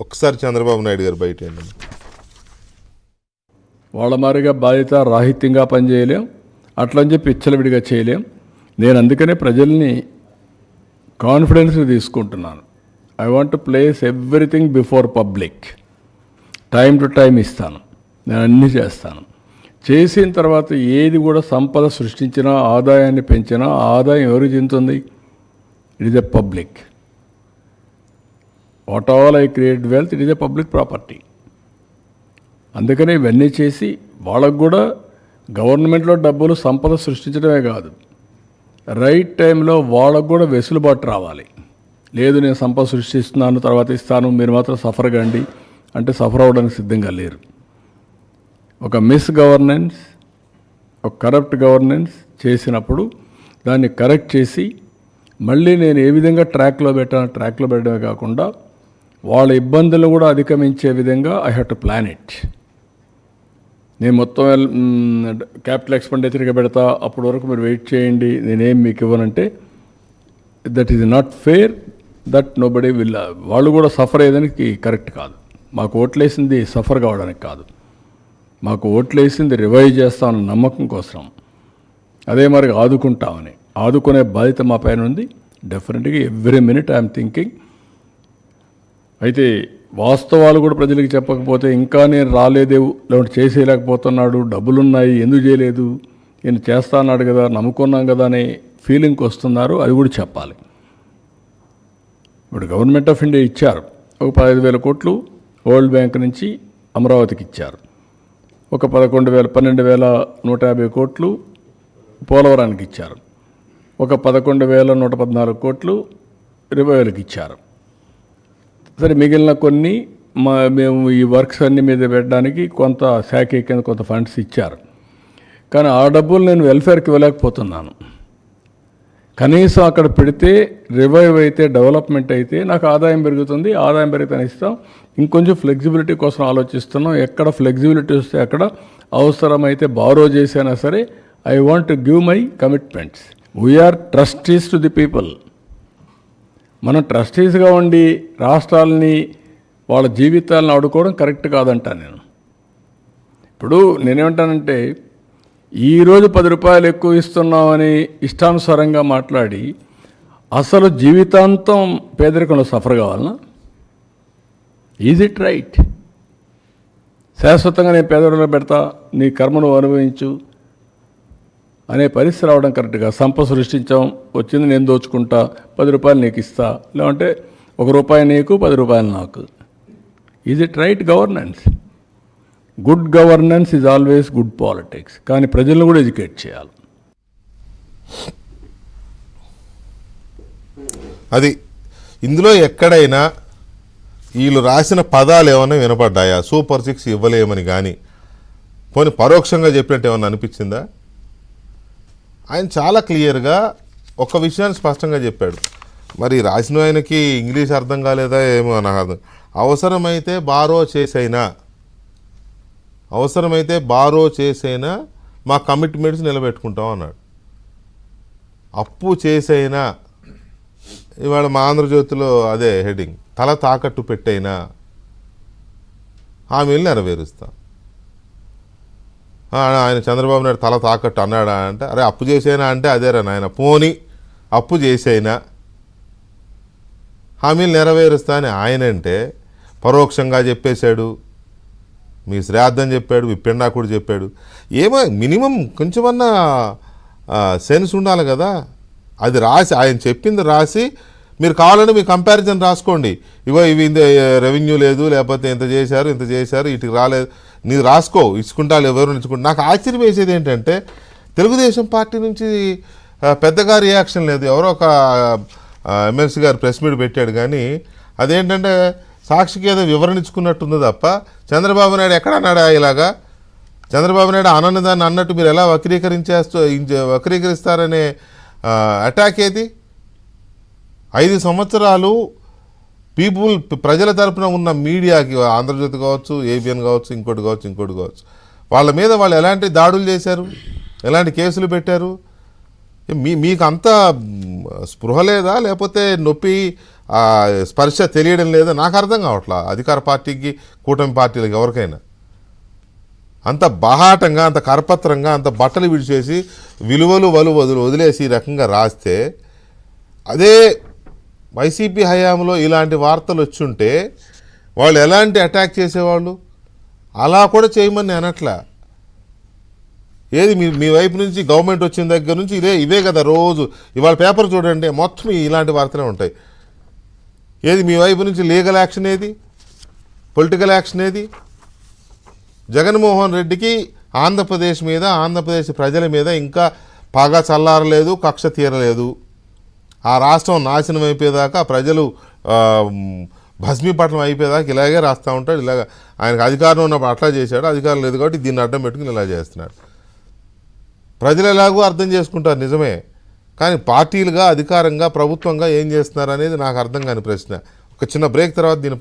ఒకసారి చంద్రబాబు నాయుడు గారు బయట ఏంటండి? వాళ్ళ మారిగా బాధ్యత రాహిత్యంగా పనిచేయలేం, అట్లని చెప్పి విచ్చలవిడిగా చేయలేం. నేను అందుకనే ప్రజల్ని కాన్ఫిడెన్స్ తీసుకుంటున్నాను. I want to place everything before public. Time to time ఇస్తాను, నేను అన్నీ చేస్తాను. చేసిన తర్వాత ఏది కూడా సంపద సృష్టించినా, ఆదాయాన్ని పెంచినా, ఆదాయం ఎవరికి చెందుతుంది? It is a public. What all I create wealth, it is a public property. అందుకనే ఇవన్నీ చేసి వాళ్ళకు కూడా గవర్నమెంట్లో డబ్బులు సంపద సృష్టించడమే కాదు, రైట్ టైంలో వాళ్ళకు కూడా వెసులుబాటు రావాలి. లేదు నేను సంపద సృష్టిస్తున్నాను తర్వాత ఇస్తాను, మీరు మాత్రం సఫర్ కండి అంటే సఫర్ అవ్వడానికి సిద్ధంగా లేరు. ఒక మిస్ గవర్నెన్స్, ఒక కరప్ట్ గవర్నెన్స్ చేసినప్పుడు దాన్ని కరెక్ట్ చేసి మళ్ళీ నేను ఏ విధంగా ట్రాక్లో పెట్టడమే కాకుండా వాళ్ళ ఇబ్బందులు కూడా అధిగమించే విధంగా I have to plan it. నేను మొత్తం క్యాపిటల్ ఎక్స్పెండిచర్గా పెడతా, అప్పటి వరకు మీరు వెయిట్ చేయండి, నేనేం మీకు ఇవ్వనంటే that is not fair, that nobody will. వాళ్ళు కూడా సఫర్ అయ్యేదానికి కరెక్ట్ కాదు. మాకు ఓట్లేసింది సఫర్ కావడానికి కాదు, మాకు ఓట్లేసింది రివైవ్ చేస్తామన్న నమ్మకం కోసం, అదే మరి ఆదుకుంటామని. ఆదుకునే బాధ్యత మా పైన ఉంది. డెఫినెట్గా ఎవ్రీ మినిట్ ఐఎమ్ థింకింగ్. అయితే వాస్తవాలు కూడా ప్రజలకు చెప్పకపోతే ఇంకా నేను రాలేదే, లేకుంటే చేసేయలేకపోతున్నాడు, డబ్బులున్నాయి ఎందుకు చేయలేదు, నేను చేస్తా అన్నాడు కదా, నమ్ముకున్నాం కదా అనే ఫీలింగ్కి వస్తున్నారు. అది కూడా చెప్పాలి. ఇప్పుడు గవర్నమెంట్ ఆఫ్ ఇండియా ఇచ్చారు ఒక 15,000 కోట్లు, వరల్డ్ బ్యాంక్ నుంచి అమరావతికి ఇచ్చారు. ఒక 12,150 కోట్లు పోలవరానికి ఇచ్చారు. ఒక 11,114 కోట్లు రివైవల్కి ఇచ్చారు. సరే, మిగిలిన కొన్ని మేము ఈ వర్క్స్ అన్ని మీద పెట్టడానికి కొంత శాఖ కింద కొంత ఫండ్స్ ఇచ్చారు. కానీ ఆ డబ్బులు నేను వెల్ఫేర్కి ఇవ్వలేకపోతున్నాను. కనీసం అక్కడ పెడితే రివైవ్ అయితే, డెవలప్మెంట్ అయితే నాకు ఆదాయం పెరుగుతుంది. ఆదాయం పెరిగితే ఇస్తాం. ఇంకొంచెం ఫ్లెక్సిబిలిటీ కోసం ఆలోచిస్తున్నాం. ఎక్కడ ఫ్లెక్సిబిలిటీ వస్తే అక్కడ అవసరమైతే బారో చేసైనా సరే I want to give my commitments. We are trustees to the people. మనం ట్రస్టీస్గా ఉండి రాష్ట్రాలని వాళ్ళ జీవితాలను ఆడుకోవడం కరెక్ట్ కాదంటాను నేను. ఇప్పుడు నేనేమంటానంటే, ఈరోజు 10 రూపాయలు ఎక్కువ ఇస్తున్నామని ఇష్టానుసారంగా మాట్లాడి అసలు జీవితాంతం పేదరికంలో సఫర్ కావాలన్నా? Is it right? శాశ్వతంగా నేను పేదరికంలో పెడతా, నీ కర్మను అనుభవించు అనే పరిస్థితి రావడం కరెక్ట్గా. సంపద సృష్టించాం, వచ్చింది నేను దోచుకుంటా, 10 రూపాయలు నీకు ఇస్తా, లేదంటే 1 రూపాయి నీకు 10 రూపాయలు నాకు. Is it right governance? Good governance is always good politics. కానీ ప్రజలను కూడా ఎడ్యుకేట్ చేయాలి. అది ఇందులో ఎక్కడైనా వీళ్ళు రాసిన పదాలు ఏమైనా వినపడ్డాయా? సూపర్ 6 ఇవ్వలేమని కానీ పోనీ పరోక్షంగా చెప్పినట్టు ఏమన్నా అనిపించిందా? ఆయన చాలా క్లియర్గా ఒక విషయాన్ని స్పష్టంగా చెప్పాడు. మరి రాసిన ఆయనకి ఇంగ్లీష్ అర్థం కాలేదా ఏమో నాకు అర్థం. అవసరమైతే బారో చేసైనా మా కమిట్మెంట్స్ నిలబెట్టుకుంటాం అన్నాడు. అప్పు చేసైనా, ఇవాళ మా ఆంధ్రజ్యోతిలో అదే హెడ్డింగ్, తల తాకట్టు పెట్టైనా హామీలు నెరవేరుస్తాం. ఆయన చంద్రబాబు నాయుడు తల తాకట్టు అన్నాడా అంటే, అరే అప్పు చేసైనా అంటే అదేరా నాయన, పోనీ అప్పు చేసైనా హామీలు నెరవేరుస్తా అని ఆయన అంటే పరోక్షంగా చెప్పేశాడు. మీ శ్రాద్ధం చెప్పాడు, విప్పిండాకుడు చెప్పాడు. ఏమో మినిమం కొంచెమన్నా సెన్స్ ఉండాలి కదా. అది రాసి, ఆయన చెప్పింది రాసి, మీరు కావాలంటే మీ కంపారిజన్ రాసుకోండి. ఇవి రెవెన్యూ లేదు, లేకపోతే ఇంత చేశారు ఇటుకి రాలేదు, నీది రాసుకో, ఇచ్చుకుంటా ఎవరు ఇచ్చుకుంటా. నాకు ఆశ్చర్యం వేసేది ఏంటంటే, తెలుగుదేశం పార్టీ నుంచి పెద్దగా రియాక్షన్ లేదు. ఎవరో ఒక ఎమ్మెల్సీ గారు ప్రెస్ మీట్ పెట్టాడు, కానీ అదేంటంటే సాక్షికి ఏదో వివరణ ఇచ్చుకున్నట్టుంది తప్ప చంద్రబాబు నాయుడు ఎక్కడ అన్నాడా ఇలాగా? చంద్రబాబు నాయుడు అనన్నదాన్ని అన్నట్టు మీరు ఎలా వక్రీకరిస్తారనే అటాక్ ఏది? 5 సంవత్సరాలు ప్రజల తరపున ఉన్న మీడియాకి, ఆంధ్రజ్యోతి కావచ్చు, ఏబిఎన్ కావచ్చు, ఇంకోటి కావచ్చు, వాళ్ళ మీద వాళ్ళు ఎలాంటి దాడులు చేశారు, ఎలాంటి కేసులు పెట్టారు? మీకు అంత స్పృహ లేదా? లేకపోతే నొప్పి ఆ స్పర్శ తెలియడం లేదో నాకు అర్థం కావట్లా అధికార పార్టీకి కూటమి పార్టీలకు ఎవరికైనా. అంత బాహాటంగా, అంత కరపత్రంగా, అంత బట్టలు విడిచేసి విలువలు వదిలేసి ఈ రకంగా రాస్తే, అదే వైసీపీ హయాంలో ఇలాంటి వార్తలు వచ్చుంటే వాళ్ళు ఎలాంటి అటాక్ చేసేవాళ్ళు? అలా కూడా చేయమని అనట్లా. ఏది మీ వైపు నుంచి గవర్నమెంట్ వచ్చిన దగ్గర నుంచి ఇవే కదా రోజు. ఇవాళ పేపర్ చూడండి, మొత్తం ఇలాంటి వార్తలే ఉంటాయి. ఏది మీ వైపు నుంచి లీగల్ యాక్షన్ ఏది? పొలిటికల్ యాక్షన్ ఏది? జగన్మోహన్ రెడ్డికి ఆంధ్రప్రదేశ్ మీద, ఆంధ్రప్రదేశ్ ప్రజల మీద ఇంకా పగ చల్లారలేదు, కక్ష తీరలేదు. ఆ రాష్ట్రం నాశనం అయిపోయేదాకా, ప్రజలు భస్మీపట్నం అయిపోయేదాకా ఇలాగే రాస్తూ ఉంటాడు. ఇలాగ ఆయనకు అధికారం ఉన్నప్పుడు అట్లా చేశాడు, అధికారం లేదు కాబట్టి దీన్ని అడ్డం పెట్టుకుని ఇలా చేస్తున్నాడు. ప్రజలు ఎలాగో అర్థం చేసుకుంటారు నిజమే, కానీ పార్టీలుగా, అధికారంగా, ప్రభుత్వంగా ఏం చేస్తున్నారు అనేది నాకు అర్థం కాని ప్రశ్న. ఒక చిన్న బ్రేక్ తర్వాత దీని